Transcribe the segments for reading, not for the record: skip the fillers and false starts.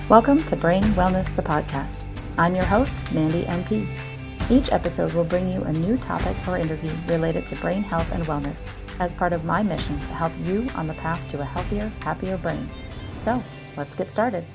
Welcome to Brain Wellness, the podcast. I'm your host, Mandy NP. Each episode will bring you a new topic or interview related to brain health and wellness as part of my mission to help you on the path to a healthier, happier brain. So, let's get started.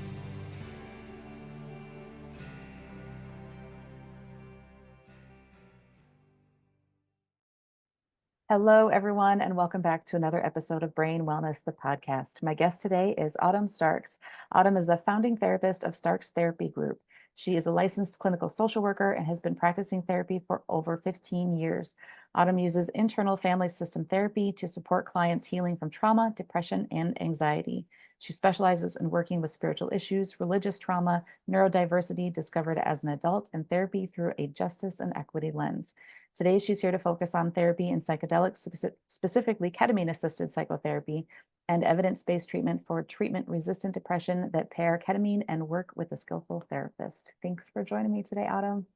Hello, everyone, and welcome back to another episode of Brain Wellness, the podcast. My guest today is Autumn Starks. Autumn is the founding therapist of Starks Therapy Group. She is a licensed clinical social worker and has been practicing therapy for over 15 years. Autumn uses internal family system therapy to support clients healing from trauma, depression, and anxiety. She specializes in working with spiritual issues, religious trauma, neurodiversity discovered as an adult, and therapy through a justice and equity lens. Today, she's here to focus on therapy and psychedelics, specifically ketamine-assisted psychotherapy and evidence-based treatment for treatment-resistant depression that pair ketamine and work with a skillful therapist. Thanks for joining me today, Autumn.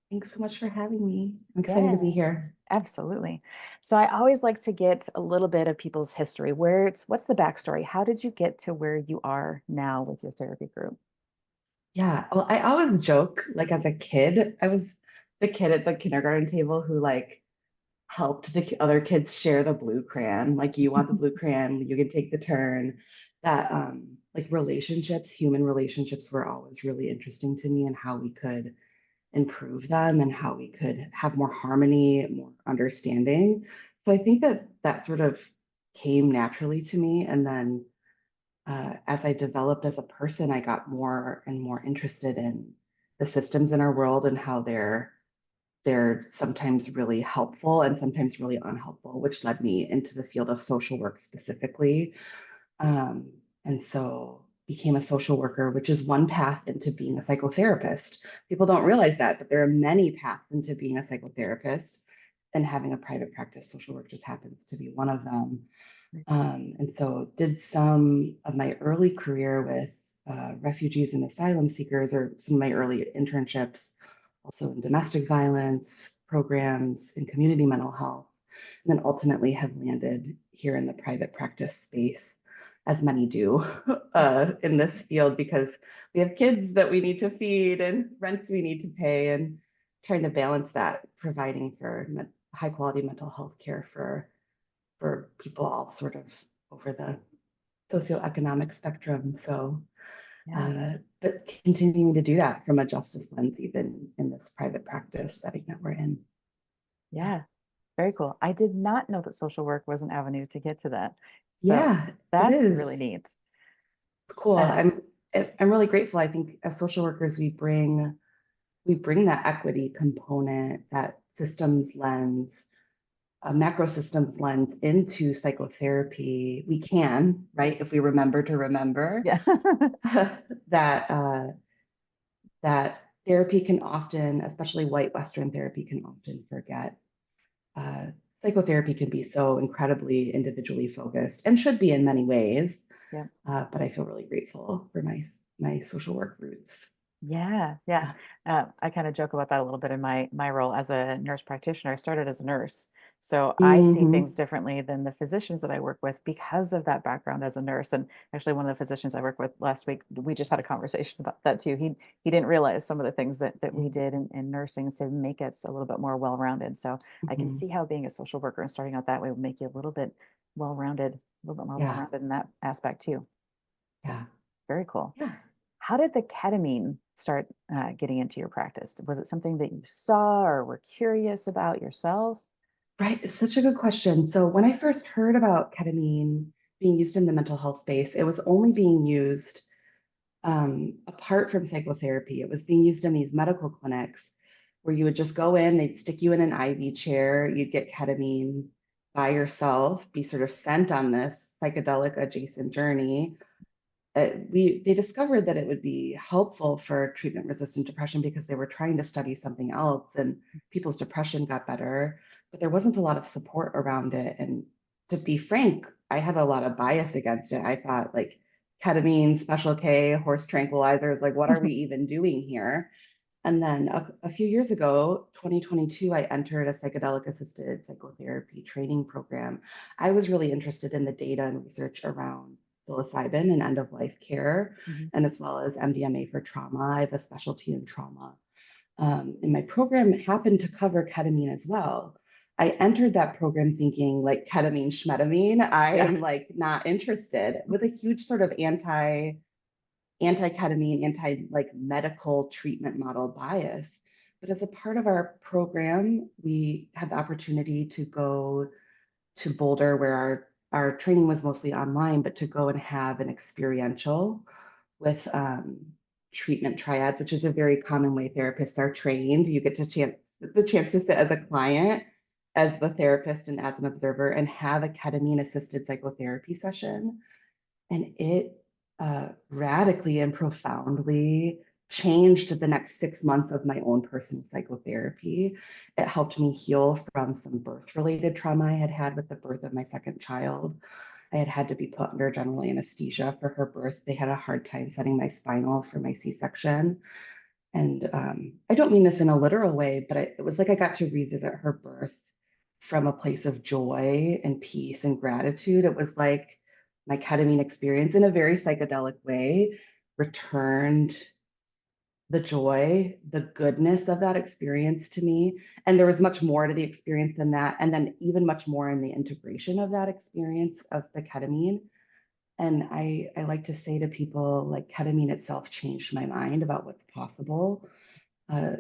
Thanks so much for having me. I'm excited to Yeah, be here. absolutely. So I always like to get a little bit of people's history. What's the backstory? How did you get to where you are now with your therapy group? Yeah, well, I always joke, like as a kid, I was the kid at the kindergarten table who helped the other kids share the blue crayon. Like you want the blue crayon, you can take the turn. That relationships, human relationships were always really interesting to me and how we could improve them and how we could have more harmony, more understanding. So I think that that sort of came naturally to me. And then as I developed as a person, I got more and more interested in the systems in our world and how they're sometimes really helpful and sometimes really unhelpful, which led me into the field of social work specifically. And so became a social worker, which is one path into being a psychotherapist. People don't realize that, but there are many paths into being a psychotherapist, and having a private practice social work just happens to be one of them. And so did some of my early career with refugees and asylum seekers, or some of my early internships, also in domestic violence programs, in community mental health, and then ultimately have landed here in the private practice space, as many do in this field, because we have kids that we need to feed and rents we need to pay, and trying to balance that, providing for high quality mental health care for people all sort of over the socioeconomic spectrum. So, Yeah. but continuing to do that from a justice lens, even in this private practice setting that we're in. Yeah. Very cool. I did not know that social work was an avenue to get to that. So Yeah, it that's is. really neat. It's cool. Uh, I'm really grateful. I think as social workers, we bring that equity component, that systems lens, a macro systems lens into psychotherapy. We can, right, if we remember to remember yeah. that that therapy can often, especially white Western therapy, can often forget. Uh, Psychotherapy can be so incredibly individually focused and should be in many ways. Yeah. But I feel really grateful for my social work roots. Yeah, yeah. Yeah. I kind of joke about that a little bit in my role as a nurse practitioner. I started as a nurse, so I see things Hmm. differently than the physicians that I work with because of that background as a nurse. And actually, one of the physicians I worked with last week, we just had a conversation about that too. He didn't realize some of the things that we did in nursing to make us a little bit more well-rounded. So I can Hmm. see how being a social worker and starting out that way would make you a little bit well-rounded, a little bit more Yeah. well-rounded in that aspect too. So Yeah. very cool. Yeah. How did the ketamine start getting into your practice? Was it something that you saw or were curious about yourself? Right. It's such a good question. So when I first heard about ketamine being used in the mental health space, it was only being used apart from psychotherapy. It was being used in these medical clinics where you would just go in, they'd stick you in an IV chair, you'd get ketamine by yourself, be sort of sent on this psychedelic adjacent journey. They discovered that it would be helpful for treatment resistant depression because they were trying to study something else and people's depression got better, but there wasn't a lot of support around it. And to be frank, I had a lot of bias against it. I thought like ketamine, special K, horse tranquilizers, like what are we even doing here? And then a few years ago, 2022, I entered a psychedelic assisted psychotherapy training program. I was really interested in the data and research around psilocybin and end of life care, Mhm. and as well as MDMA for trauma. I have a specialty in trauma. And my program happened to cover ketamine as well. I entered that program thinking like ketamine, schmetamine. I Yeah. am like not interested with a huge sort of anti-ketamine, anti like medical treatment model bias. But as a part of our program, we had the opportunity to go to Boulder where our training was mostly online, but to go and have an experiential with treatment triads, which is a very common way therapists are trained. You get the chance to sit as a client, as the therapist, and as an observer, and have a ketamine assisted psychotherapy session. And it radically and profoundly changed the next 6 months of my own personal psychotherapy. It helped me heal from some birth related trauma I had had with the birth of my second child. I had had to be put under general anesthesia for her birth. They had a hard time setting my spinal for my C-section. And I don't mean this in a literal way, but it was like I got to revisit her birth from a place of joy and peace and gratitude. It was like my ketamine experience in a very psychedelic way returned the joy, the goodness of that experience to me. And there was much more to the experience than that. And then even much more in the integration of that experience of the ketamine. And I like to say to people, like, ketamine itself changed my mind about what's possible. Uh,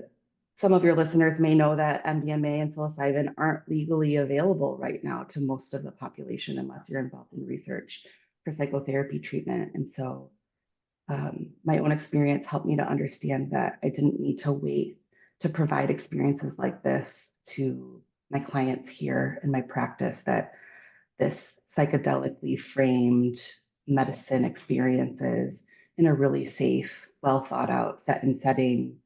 some of your listeners may know that MDMA and psilocybin aren't legally available right now to most of the population unless you're involved in research for psychotherapy treatment. And so my own experience helped me to understand that I didn't need to wait to provide experiences like this to my clients here in my practice, that this psychedelically framed medicine experiences in a really safe, well thought out set and setting,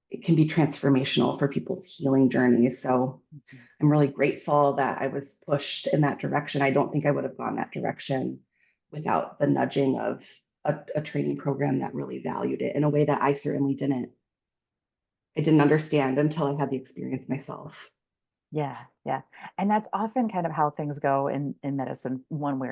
it can be transformational for people's healing journeys. So Mhm. I'm really grateful that I was pushed in that direction. I don't think I would have gone that direction without the nudging of a training program that really valued it in a way that I certainly didn't. I didn't understand until I had the experience myself. Yeah, yeah. And that's often kind of how things go in medicine, one way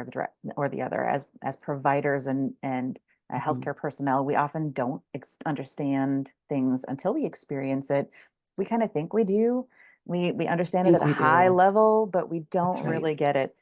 or the other. As providers and Mhm. healthcare personnel, we often don't understand things until we experience it. We kind of think we do. We I understand it at think a we high do. level, but we That's don't right. really get it.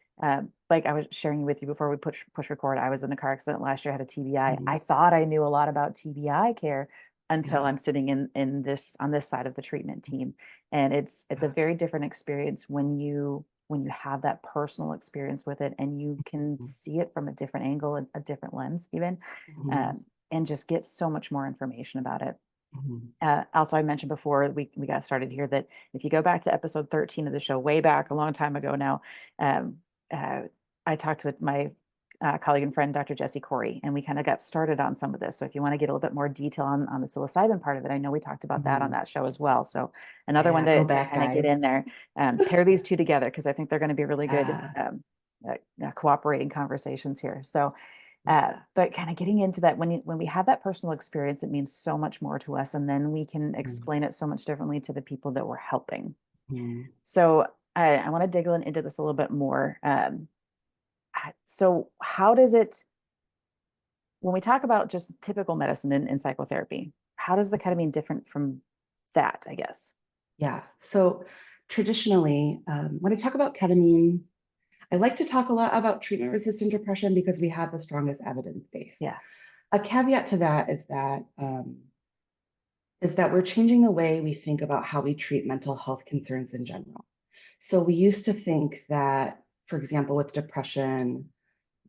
Like I was sharing with you before we push record, I was in a car accident last year, had a TBI. Mhm. I thought I knew a lot about TBI care until Yeah. I'm sitting in this on this side of the treatment team, and it's a Yeah. very different experience when you have that personal experience with it and you can Mhm. see it from a different angle, a different lens even, Mhm. and just get so much more information about it. Mhm. Also, I mentioned before we got started here that if you go back to episode 13 of the show, way back a long time ago now, um, uh, I talked with my colleague and friend, Dr. Jesse Corey, and we kind of got started on some of this. So if you want to get a little bit more detail on the psilocybin part of it, I know we talked about that on Mhm. that show as well. So another one Yeah. Go to back, kind of get guys. in there, pair these two together because I think they're going to be really good Yeah. cooperating conversations here. So Yeah. but kind of getting into that when we have that personal experience, it means so much more to us, and then we can Mhm. explain it so much differently to the people that we're helping. Mhm. So I want to dig into this a little bit more. So how does it, when we talk about just typical medicine and psychotherapy, how does the ketamine different from that? I guess. Yeah. So traditionally, when I talk about ketamine, I like to talk a lot about treatment resistant depression because we have the strongest evidence base. Yeah. A caveat to that is that we're changing the way we think about how we treat mental health concerns in general. So we used to think that, for example, with depression,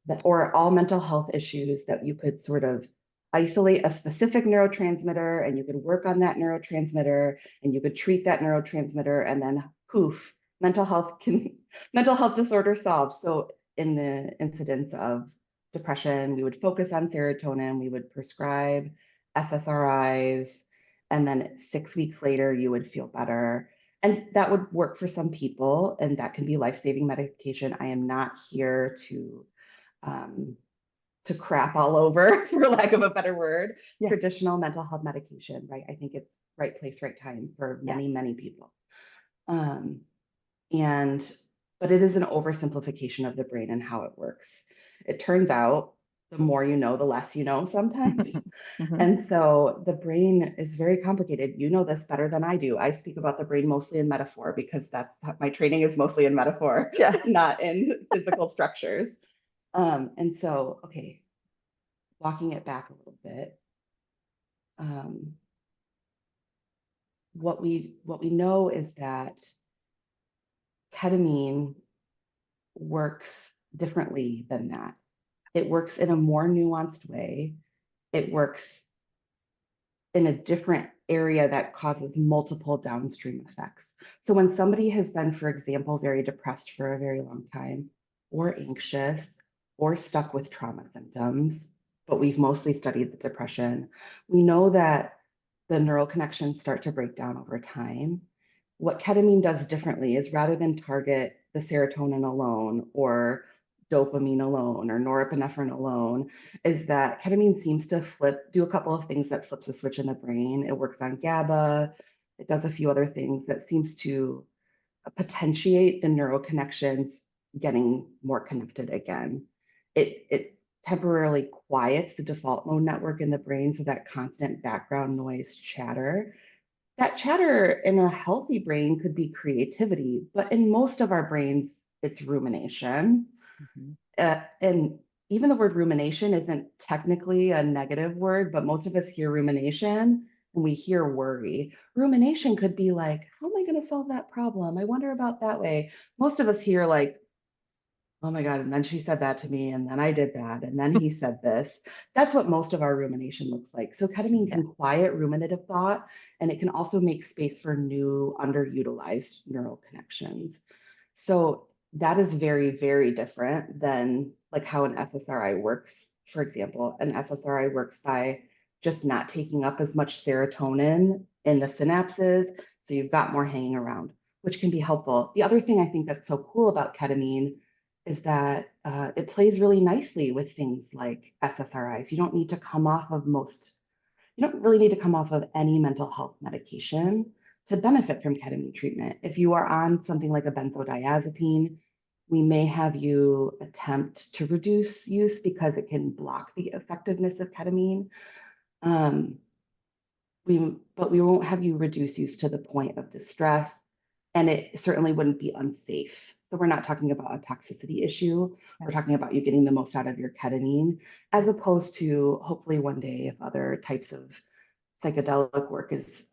that or all mental health issues, that you could sort of isolate a specific neurotransmitter and you could work on that neurotransmitter and you could treat that neurotransmitter and then poof, mental health disorder solved. So in the incidence of depression, we would focus on serotonin, we would prescribe SSRIs, and then 6 weeks later you would feel better. And that would work for some people, and that can be life-saving medication. I am not here um, to crap all over, for lack of a better word, Yeah. traditional mental health medication, right? I think it's right place, right time for Yeah. many, many people. Um, and, but it is an oversimplification of the brain and how it works. It turns out the more you know, the less you know sometimes. Hmm. And so the brain is very complicated. You know this better than I do. I speak about the brain mostly in metaphor because my training is mostly in metaphor, Yeah. not in physical structures. And so, okay, walking it back a little bit, um, what we know is that ketamine works differently than that. It works in a more nuanced way. It works in a different area that causes multiple downstream effects. So when somebody has been, for example, very depressed for a very long time, or anxious, or stuck with trauma symptoms, but we've mostly studied the depression, we know that the neural connections start to break down over time. What ketamine does differently is rather than target the serotonin alone or dopamine alone or norepinephrine alone, is that ketamine seems to do a couple of things that flips a switch in the brain. It works on GABA. It does a few other things that seems to potentiate the neural connections getting more connected again. It temporarily quiets the default mode network in the brain, so that constant background noise chatter. That chatter in a healthy brain could be creativity, but in most of our brains, it's rumination. Hmm. And even the word rumination isn't technically a negative word, but most of us hear rumination and we hear worry. Rumination could be like, how am I going to solve that problem? I wonder about that way. Most of us hear like, oh my God, and then she said that to me, and then I did that, and then he said this. That's what most of our rumination looks like. So ketamine Yeah. can quiet ruminative thought, and it can also make space for new underutilized neural connections. So that is very, very different than like how an SSRI works. For example, an SSRI works by just not taking up as much serotonin in the synapses. So you've got more hanging around, which can be helpful. The other thing I think that's so cool about ketamine is that it plays really nicely with things like SSRIs. You don't really need to come off of any mental health medication to benefit from ketamine treatment. If you are on something like a benzodiazepine, we may have you attempt to reduce use because it can block the effectiveness of ketamine. Um, but we won't have you reduce use to the point of distress, and it certainly wouldn't be unsafe. So we're not talking about a toxicity issue. Yeah. We're talking about you getting the most out of your ketamine, as opposed to hopefully one day if other types of psychedelic work is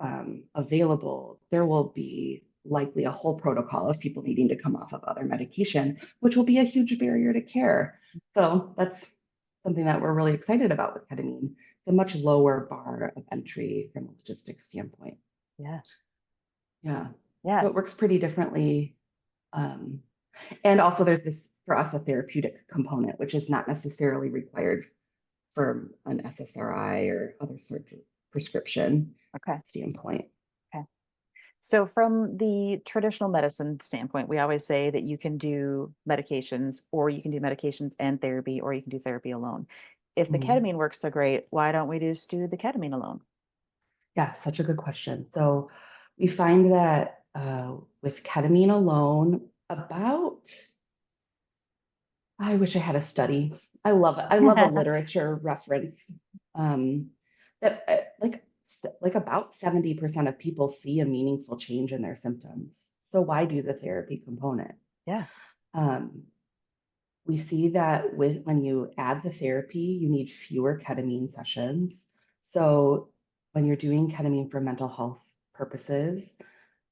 available, there will be likely a whole protocol of people needing to come off of other medication, which will be a huge barrier to care. So that's something that we're really excited about with ketamine. It's a much lower bar of entry from a logistics standpoint. Yeah. Yeah. So Yeah. it works pretty differently. Um, and also there's this, for us, a therapeutic component, which is not necessarily required from an SSRI or other sort of prescription Okay. standpoint. Okay. So, from the traditional medicine standpoint, we always say that you can do medications, or you can do medications and therapy, or you can do therapy alone. If the Mhm. ketamine works so great, why don't we just do the ketamine alone? Yeah, such a good question. So we find that with ketamine alone, I wish I had a study. I love it. I love a literature reference. Um, that like about 70% of people see a meaningful change in their symptoms. So why do the therapy component? Yeah. Um, we see that when you add the therapy, you need fewer ketamine sessions. So when you're doing ketamine for mental health purposes,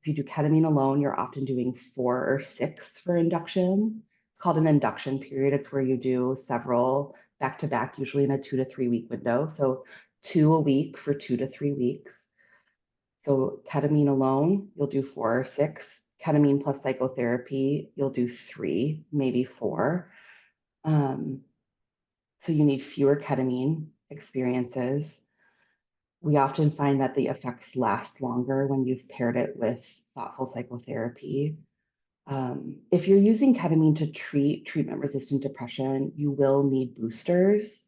if you do ketamine alone, you're often doing 4 or 6 for induction. It's called an induction period. It's where you do several back to back, usually in a 2 to 3 week window. So 2 a week for 2 to 3 weeks. So ketamine alone, you'll do 4 or 6. Ketamine plus psychotherapy, you'll do 3, maybe 4. Um, so you need fewer ketamine experiences. We often find that the effects last longer when you've paired it with thoughtful psychotherapy. If you're using ketamine to treat treatment resistant depression, you will need boosters.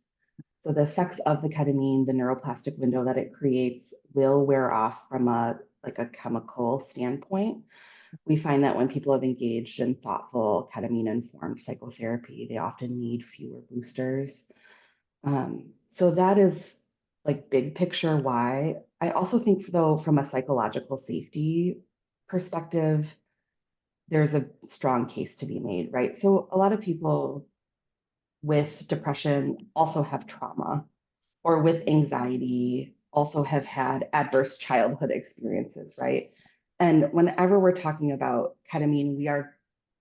So the effects of the ketamine, the neuroplastic window that it creates, will wear off from a chemical standpoint. We find that when people have engaged in thoughtful ketamine informed psychotherapy, they often need fewer boosters. So that is like big picture why. I also think, though, from a psychological safety perspective, there's a strong case to be made, right? So a lot of people with depression also have trauma, or with anxiety also have had adverse childhood experiences, right? And whenever we're talking about ketamine, we are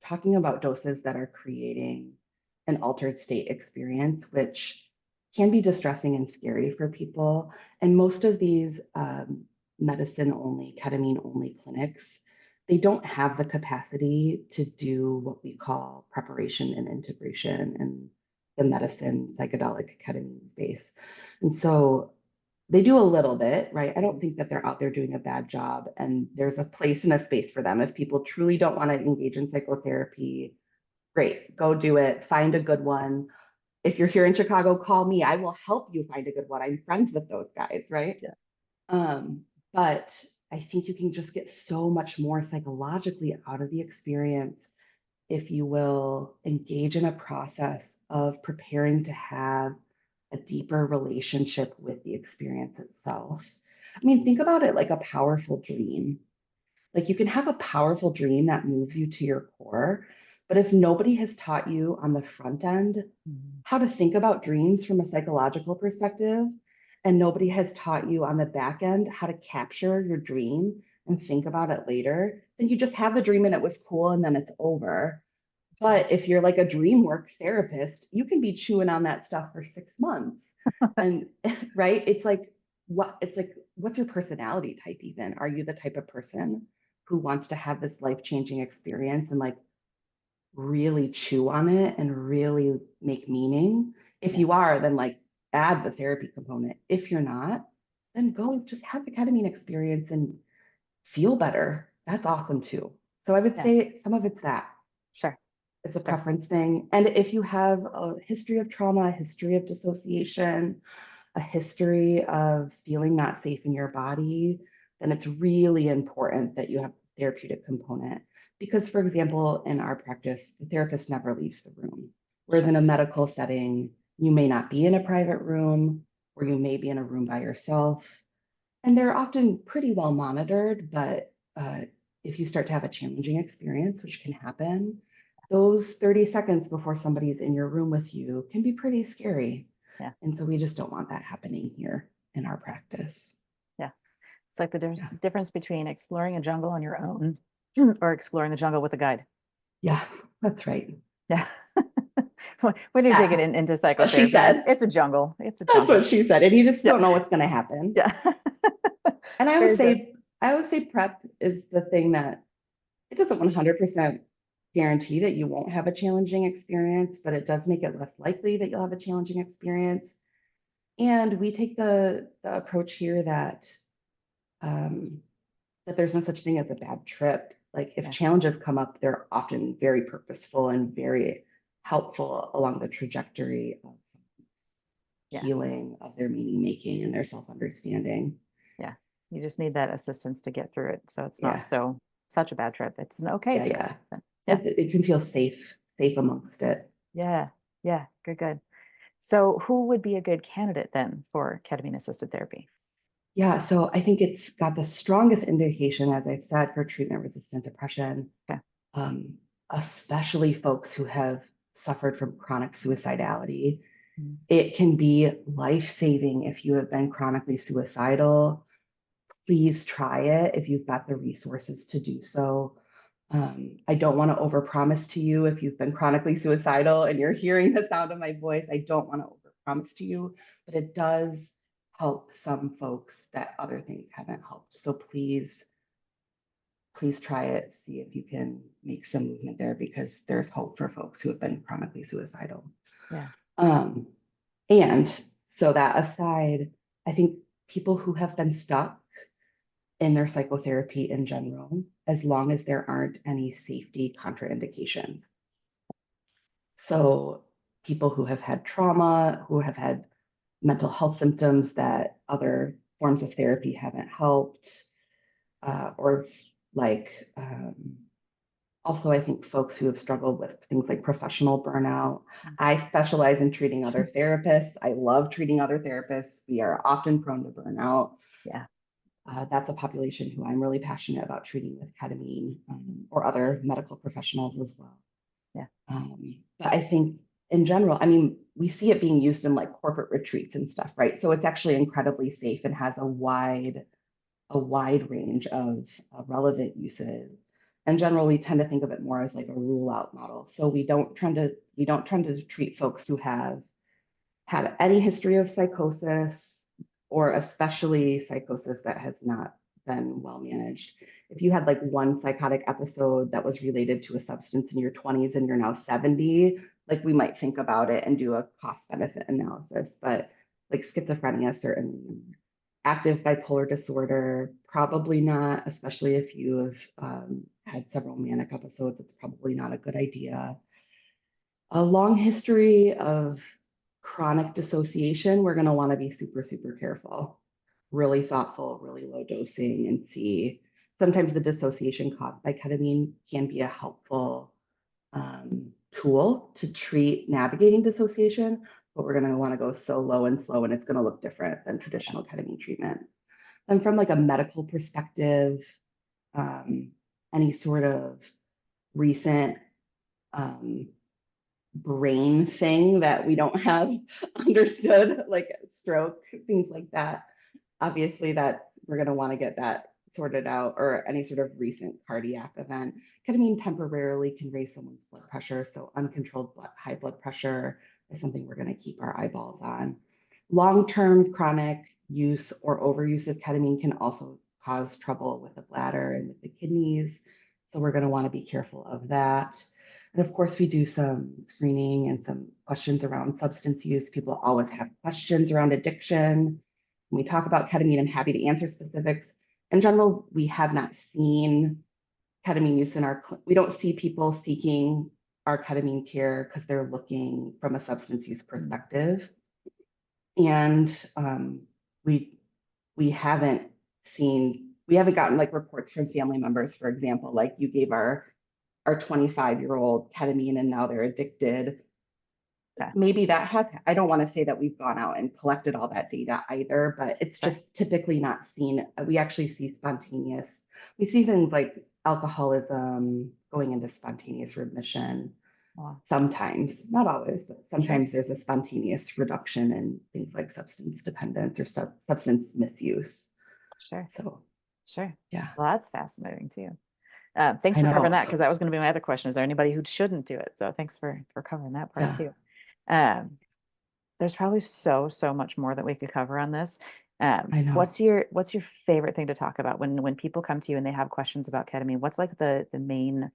talking about doses that are creating an altered state experience, which can be distressing and scary for people. And most of these medicine only, ketamine only clinics, they don't have the capacity to do what we call preparation and integration in the medicine psychedelic ketamine space. And so they do a little bit, right? I don't Mhm. think that they're out there doing a bad job. And there's a place and a space for them. If people truly don't want to engage in psychotherapy, great, go do it. Find a good one. If you're here in Chicago, call me. I will help you find a good one. I'm friends with those guys, right? Yeah. Um, but I think you can just get so much more psychologically out of the experience if you will engage in a process of preparing to have a deeper relationship with the experience itself. I mean, think about it like a powerful dream. Like you can have a powerful dream that moves you to your core, but if nobody has taught you on the front end Mhm. how to think about dreams from a psychological perspective, and nobody has taught you on the back end how to capture your dream and think about it later, then you just have the dream and it was cool and then it's over. That's right. But if you're like a dream work therapist, you can be chewing on that stuff for 6 months. And right, it's like, what's your personality type even? Are you the type of person who wants to have this life-changing experience and like really chew on it and really make meaning? If Yeah. you are, then like add the therapy component. If you're not, then go just have the ketamine experience and feel better. That's awesome too. So I would Yeah. say some of it's that. Sure. It's a Sure. preference thing. And if you have a history of trauma, a history of dissociation, a history of feeling not safe in your body, then it's really important that you have a therapeutic component. Because, for example, in our practice, the therapist never leaves the room. Whereas Sure. in a medical setting, you may not be in a private room, or you may be in a room by yourself. And they're often pretty well monitored, but if you start to have a challenging experience, which can happen, those 30 seconds before somebody's in your room with you can be pretty scary. Yeah. And so we just don't want that happening here in our practice. Yeah. It's like the Yeah. difference between exploring a jungle on your own or exploring the jungle with a guide. Yeah, that's right. Yeah. When you're digging That's into what she psychotherapy, said. it's a jungle. It's a That's what jungle. she said. And you just don't Yeah. know what's going to happen. Yeah. And Very good. I always say prep is the thing that it doesn't 100% guarantee that you won't have a challenging experience, but it does make it less likely that you'll have a challenging experience. And we take the approach here um, that there's no such thing as a bad trip. Like if Yeah. challenges come up, they're often very purposeful and very helpful along the trajectory of Yeah. healing, of their meaning making and their self understanding. Yeah. You just need that assistance to get through it. So it's not Yeah, such a bad trip. It's an okay yeah, trip. yeah. Yeah. It can feel safe amongst it. Yeah. Yeah. Good, good. So who would be a good candidate then for ketamine assisted therapy? Yeah, so I think it's got the strongest indication, as I've said, for treatment resistant depression, Okay. um, especially folks who have suffered from chronic suicidality. Mm. It can be life saving if you have been chronically suicidal. Please try it if you've got the resources to do so. I don't want to overpromise to you if you've been chronically suicidal and you're hearing the sound of my voice. I don't want to overpromise to you, but it does help some folks that other things haven't helped. So please try it. See if you can make some movement there because there's hope for folks who have been chronically suicidal. Yeah. Um, and so that aside, I think people who have been stuck in their psychotherapy in general, as long as there aren't any safety contraindications. So people who have had trauma, who have had mental health symptoms that other forms of therapy haven't helped, or like Also, I think folks who have struggled with things like professional burnout. Mm. I specialize in treating other therapists. I love treating other therapists. We are often prone to burnout. Yeah. That's a population who I'm really passionate about treating with ketamine, or other medical professionals as well. Yeah. But I think in general, I mean, we see it being used in like corporate retreats and stuff, right? So it's actually incredibly safe and has a wide range of relevant uses. In general, we tend to think of it more as like a rule out model. So we don't tend to treat folks who have had any history of psychosis, or especially psychosis that has not been well managed. If you had like one psychotic episode that was related to a substance in your 20s and you're now 70, like we might think about it and do a cost benefit analysis. But like schizophrenia, certainly. Active bipolar disorder, probably not, especially if you have had several manic episodes. It's probably not a good idea. A long history of chronic dissociation, we're going to want to be super, super careful, really thoughtful, really low dosing, and see. Sometimes the dissociation caused by ketamine can be a helpful tool to treat navigating dissociation, but we're going to want to go so low and slow, and it's going to look different than Yeah. traditional ketamine treatment. And from like a medical perspective, um, any sort of recent um, brain thing that we don't have understood, like stroke, things like that. Obviously, that we're going to want to get that sorted out, or any sort of recent cardiac event. Ketamine temporarily can raise someone's blood pressure, so uncontrolled high blood pressure is something we're going to keep our eyeballs on. Long-term chronic use or overuse of ketamine can also cause trouble with the bladder and with the kidneys, so we're going to want to be careful of that. And of course, we do some screening and some questions around substance use. People always have questions around addiction. When we talk about ketamine, I'm happy to answer specifics. In general, we have not seen ketamine use in we don't see people seeking our ketamine care because they're looking from a substance use Mm. perspective. And we we haven't we haven't gotten like reports from family members, for example, like you gave our 25-year-old ketamine and now they're addicted. Yeah. Maybe that has, I don't want to say that we've gone out and collected all that data either, but it's Right. just typically not seen. We actually see we see things like alcoholism going into spontaneous remission Well, sometimes, not always, but sure. sometimes there's a spontaneous reduction in things like substance dependence or substance misuse. Sure. So, Sure. yeah, Well, that's fascinating too. Thanks I for covering know. that, because that was going to be my other question. Is there anybody who shouldn't do it? So thanks for covering that part Yeah, too. Um, there's probably so much more that we could cover on this. I know. What's your favorite thing to talk about when people come to you and they have questions about ketamine? What's like the main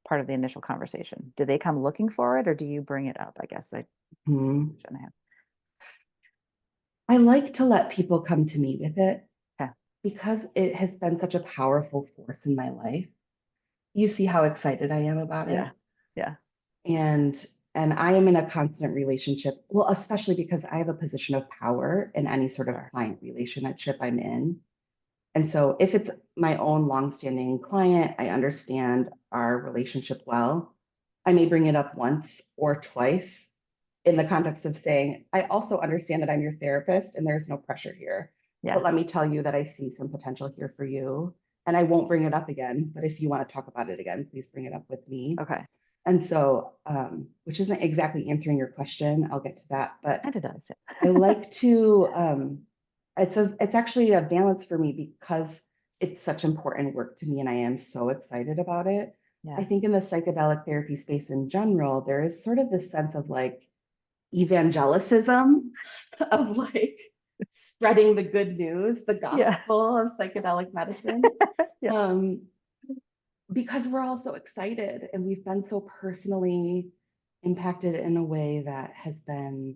part of the initial conversation? Do they come looking for it, or do you bring it up? I guess that's the Mhm. question I have. I like to let people come to me with it Okay. because it has been such a powerful force in my life. You see how excited I am about Yeah. it. Yeah. And and I am in a constant relationship, well, especially because I have a position of power in any sort of Sure. client relationship I'm in. And so if it's my own longstanding client, I understand our relationship well. I may bring it up once or twice in the context of saying, I also understand that I'm your therapist and there's no pressure here. Yeah. But let me tell you that I see some potential here for you. And I won't bring it up again. But if you want to talk about it again, please bring it up with me. Okay. And so, which isn't exactly answering your question, I'll get to that. But Kind of does. I like to, it's actually a balance for me because it's such important work to me and I am so excited about it. Yeah. I think in the psychedelic therapy space in general, there is sort of this sense of like evangelicism of like spreading the good news, the Yeah. gospel of psychedelic medicine. Yeah. Um, because we're all so excited and we've been so personally impacted in a way that has been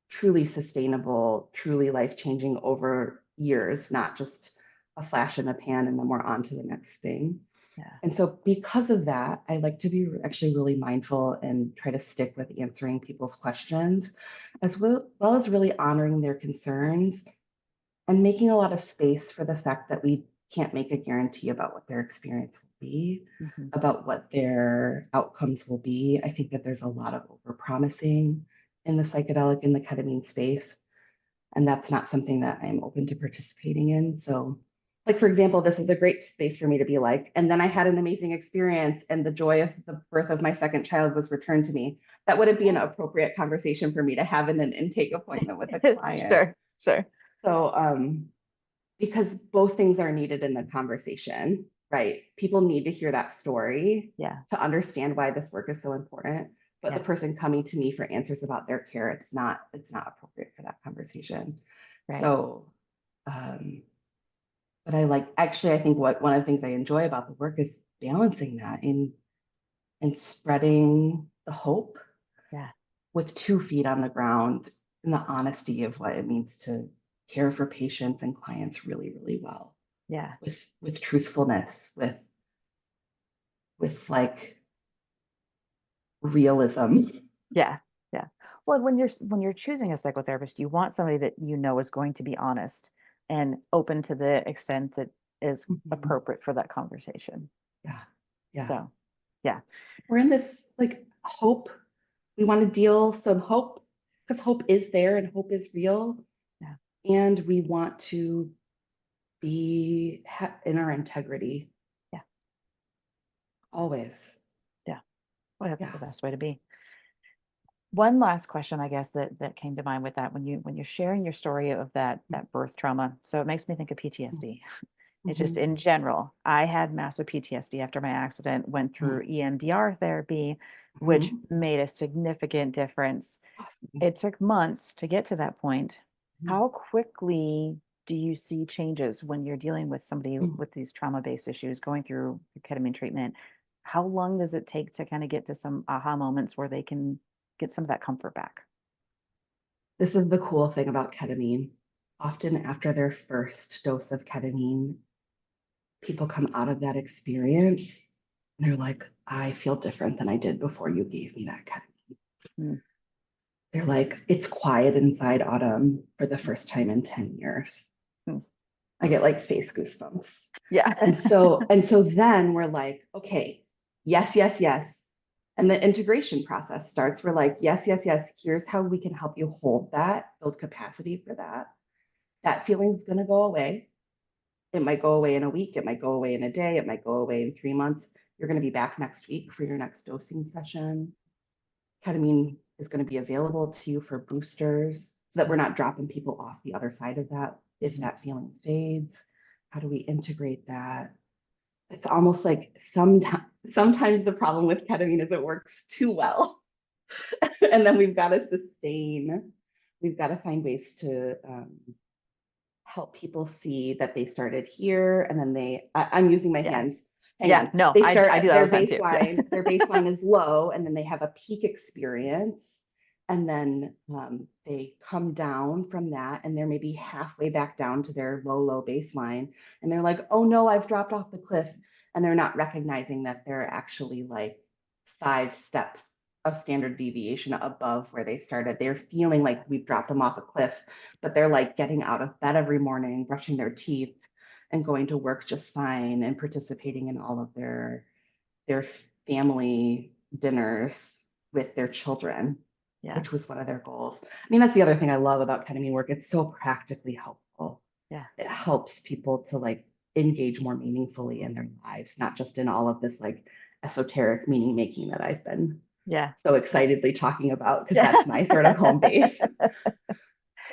truly sustainable, truly life changing over years, not just a flash in the pan and then we're on to the next thing. Yeah. And so, because of that, I like to be actually really mindful and try to stick with answering people's questions, as well as really honoring their concerns and making a lot of space for the fact that we can't make a guarantee about what their experience will be, Mhm. about what their outcomes will be. I think that there's a lot of overpromising in the psychedelic and the ketamine space, and that's not something that I'm open to participating in. So, like for example, this is a great space for me to be like, and then I had an amazing experience, and the joy of the birth of my second child was returned to me. That wouldn't be an appropriate conversation for me to have in an intake appointment with a client. Sure, sure. So, because both things are needed in the conversation, right? People need to hear that story Yeah, to understand why this work is so important. But the yeah, person coming to me for answers about their care, it's not appropriate for that conversation. right. So, um, but I think what one of the things I enjoy about the work is balancing that in and spreading the hope Yeah, with 2 feet on the ground and the honesty of what it means to care for patients and clients really, really well yeah, with truthfulness, with like realism. yeah, yeah. Well, when you're choosing a psychotherapist, you want somebody that you know is going to be honest and open to the extent that is Mhm. appropriate for that conversation. Yeah. Yeah. So, yeah, We're in this like hope. We want to deal some hope because hope is there and hope is real. yeah, And we want to be in our integrity yeah, always. yeah. Well, that's Yeah. the best way to be. One last question, I guess, that came to mind with that when you're sharing your story of that birth trauma. So it makes me think of PTSD. It's just Mhm. in general, I had massive PTSD after my accident, went through EMDR therapy, which Mhm. made a significant difference. Awesome. It took months to get to that point. Mhm. How quickly do you see changes when you're dealing with somebody Mhm. with these trauma-based issues going through ketamine treatment? How long does it take to kind of get to some aha moments where they can get some of that comfort back? This is the cool thing about ketamine. Often after their first dose of ketamine, people come out of that experience and they're like, I feel different than I did before you gave me that ketamine. Mm, They're like, it's quiet inside Autumn for the first time in 10 years. mm. I get like face goosebumps. Yeah. And so then we're like, okay, yes, yes, yes. And the integration process starts. We're like, yes, yes, yes. Here's how we can help you hold that, build capacity for that. That feeling's going to go away. It might go away in a week. It might go away in a day. It might go away in 3 months. You're going to be back next week for your next dosing session. Ketamine is going to be available to you for boosters so that we're not dropping people off the other side of that if Mhm. that feeling fades. How do we integrate that? It's almost like sometimes the problem with ketamine is it works too well. And then we've got to sustain, we've got to find ways to help people see that they started here and then I'm using my Yeah. hands. Hang Yeah. on. No, They I start do at that all their the time too. Yes. baseline, their baseline is low, and then they have a peak experience. And then they come down from that and they're maybe halfway back down to their low, low baseline. And they're like, oh no, I've dropped off the cliff. And they're not recognizing that they're actually like 5 steps of standard deviation above where they started. They're feeling like we've dropped them off a cliff, but they're like getting out of bed every morning, brushing their teeth, and going to work just fine and participating in all of their family dinners with their children, Yeah. which was one of their goals. I mean, that's the other thing I love about ketamine work. It's so practically helpful. Yeah. It helps people to like engage more meaningfully in their lives, not just in all of this like esoteric meaning making that I've been Yeah. so excitedly talking about because Yeah. that's my sort of home base.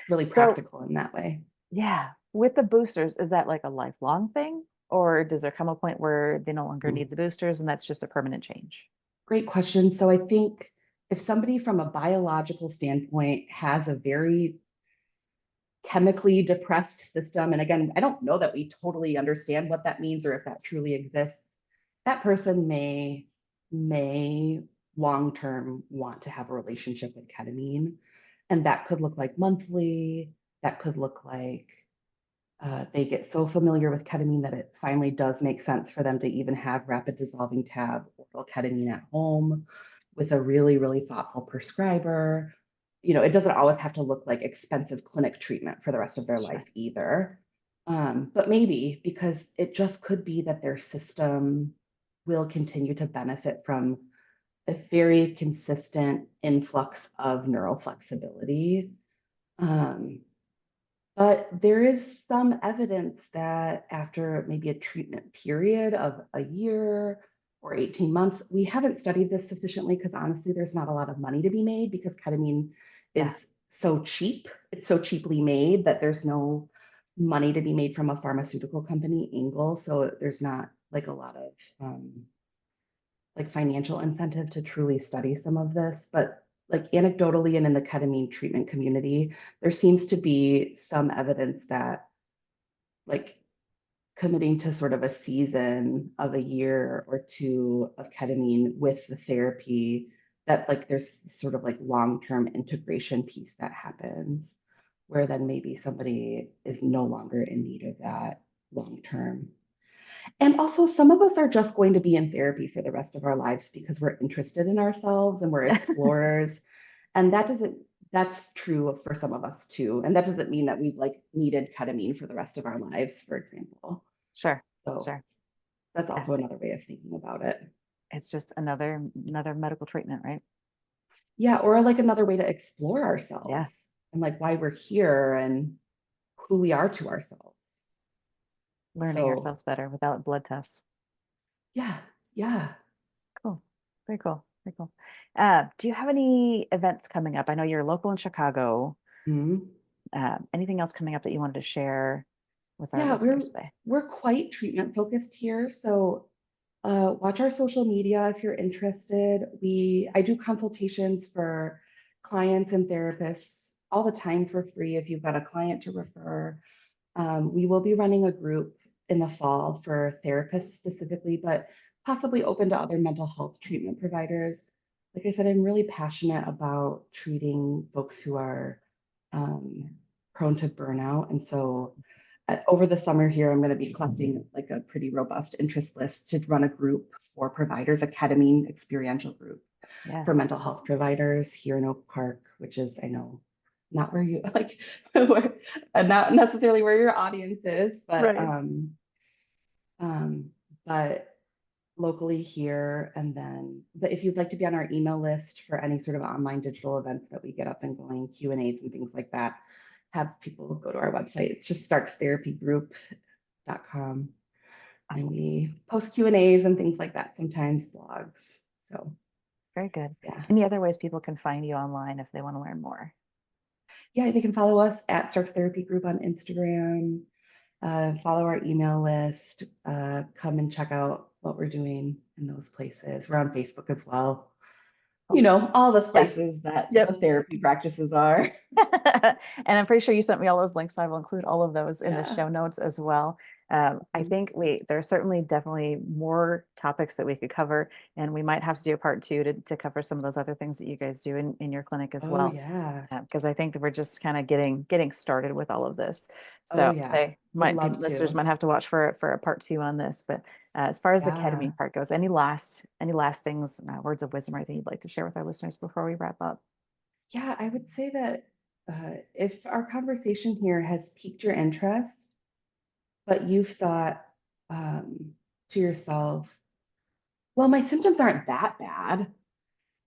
Really So, practical in that way. yeah, with the boosters, is that like a lifelong thing? Or does there come a point where they no longer Hmm. need the boosters and that's just a permanent change? Great question. So I think if somebody from a biological standpoint has a very chemically depressed system, and again, I don't know that we totally understand what that means or if that truly exists, that person may long term want to have a relationship with ketamine. And that could look like monthly, that could look like they get so familiar with ketamine that it finally does make sense for them to even have rapid dissolving tab oral ketamine at home with a really, really thoughtful prescriber. It doesn't always have to look like expensive clinic treatment for the rest of their life Sure. either. But maybe because it just could be that their system will continue to benefit from a very consistent influx of neural flexibility. Um, but there is some evidence that after maybe a treatment period of a year or 18 months, we haven't studied this sufficiently because honestly, there's not a lot of money to be made because ketamine Yeah. is so cheap. It's so cheaply made that there's no money to be made from a pharmaceutical company angle. So there's not like a lot of like financial incentive to truly study some of this. But like anecdotally and in the ketamine treatment community, there seems to be some evidence that like committing to sort of a season of a year or two of ketamine with the therapy, that like there's sort of like long-term integration piece that happens where then maybe somebody is no longer in need of that long term. And also, some of us are just going to be in therapy for the rest of our lives because we're interested in ourselves and we're explorers. And that's true for some of us too. And that doesn't mean that we've like needed ketamine for the rest of our lives, for example. Sure. So Sure. that's Yeah. also another way of thinking about it. It's just another medical treatment, right? Yeah. Or like another way to explore Yeah. ourselves and like why we're here and who we are to ourselves. Learning So ourselves better without blood tests. yeah, yeah. Cool. Very cool. Very cool. Do you have any events coming up? I know you're local in Chicago. Mhm. Anything else coming up that you wanted to share with our Yeah, we're listeners today? we're quite treatment focused here. So watch our social media if you're interested. I do consultations for clients and therapists all the time for free if you've got a client to refer. We will be running a group in the fall for therapists specifically, but possibly open to other mental health treatment providers. Like I said, I'm really passionate about treating folks who are um, prone to burnout. And so over the summer here, I'm going to be collecting like a pretty robust interest list to run a group for providers, a ketamine experiential group Yeah. for mental health providers here in Oak Park, which is, I know, not where you like, where, not necessarily where your audience is, Right. um, but locally here. And then, but if you'd like to be on our email list for any sort of online digital events that we get up and going, Q&As and things like that, have people go to our website. It's just starkstherapygroup.com. And Awesome. we post Q&As and things like that, sometimes blogs. So Very good. yeah. Any other ways people can find you online if they want to learn more? Yeah, they can follow us at Starks Therapy Group on Instagram, follow our email list, come and check out what we're doing in those places. We're on Facebook as well. You Oh, know, all the yeah. places that Yep. the therapy practices are. And I'm pretty sure you sent me all those links, so I will include all of those in the Yeah. show notes as well. I Mhm. think there's certainly definitely more topics that we could cover, and we might have to do a part two to cover some of those other things that you guys do in your clinic as Oh well. yeah. Because I think that we're just kind of getting started with all of this. Oh So yeah. they Would might be love listeners to. might have to watch for a part two on this. But as far as the Yeah. ketamine part goes, any last things, words of wisdom or anything you'd like to share with our listeners before we wrap up? Yeah, I would say that if our conversation here has piqued your interest, but you've thought um, to yourself, well, my symptoms aren't that bad.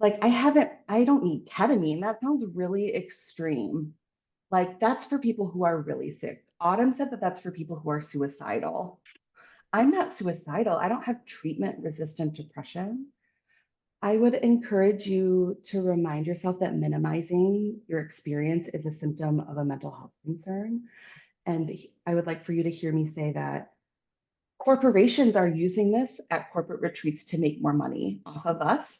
Like I don't need ketamine. That sounds really extreme. Like that's for people who are really sick. Autumn said that that's for people who are suicidal. I'm not suicidal. I don't have treatment resistant depression. I would encourage you to remind yourself that minimizing your experience is a symptom of a mental health concern. And I would like for you to hear me say that corporations are using this at corporate retreats to make more money off of us,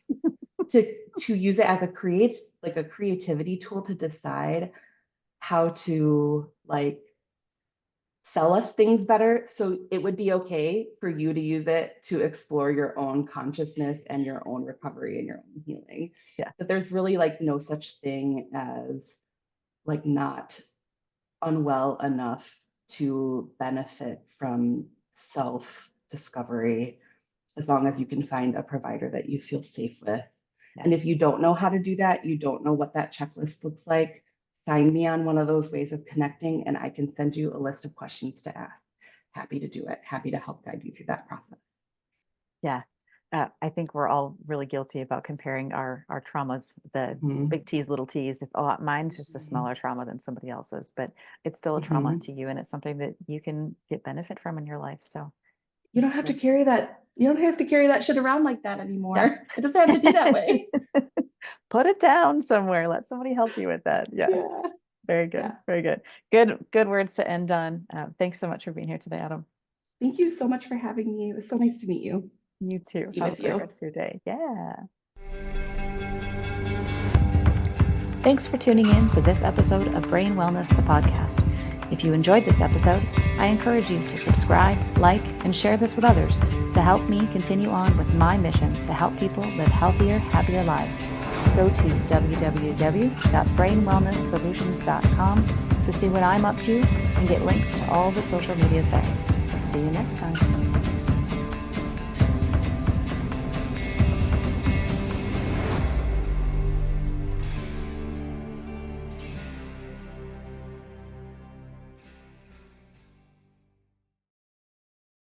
to use it as a creativity tool to decide how to like sell us things better. So it would be okay for you to use it to explore your own consciousness and your own recovery and your own healing. Yeah. But there's really like no such thing as like not unwell enough to benefit from self discovery as long as you can find a provider that you feel safe with. Yeah. And if you don't know how to do that, you don't know what that checklist looks like, sign me on one of those ways of connecting, and I can send you a list of questions to ask. Happy to do it. Happy to help guide you through that process. Yeah. I think we're all really guilty about comparing our traumas, the Mhm. big T's, little T's. If mine's just a Mhm. smaller trauma than somebody else's, but it's still a trauma Mhm. to you, and it's something that you can get benefit from in your life. So You don't that's have to good. carry that. You don't have to carry that shit around like that Yeah. anymore. It doesn't have to be that way. Put it down somewhere. Let somebody help you with that. Yeah. Yeah. Very Yeah. good. Very good. Good words to end on. Thanks so much for being here today, Adam. Thank you so much for having me. It was so nice to meet you. You too. Be Have a with great you. rest of your day. Yeah. Thanks for tuning in to this episode of Brain Wellness, the podcast. If you enjoyed this episode, I encourage you to subscribe, like, and share this with others to help me continue on with my mission to help people live healthier, happier lives. Go to www.brainwellnesssolutions.com to see what I'm up to and get links to all the social medias there. See you next time.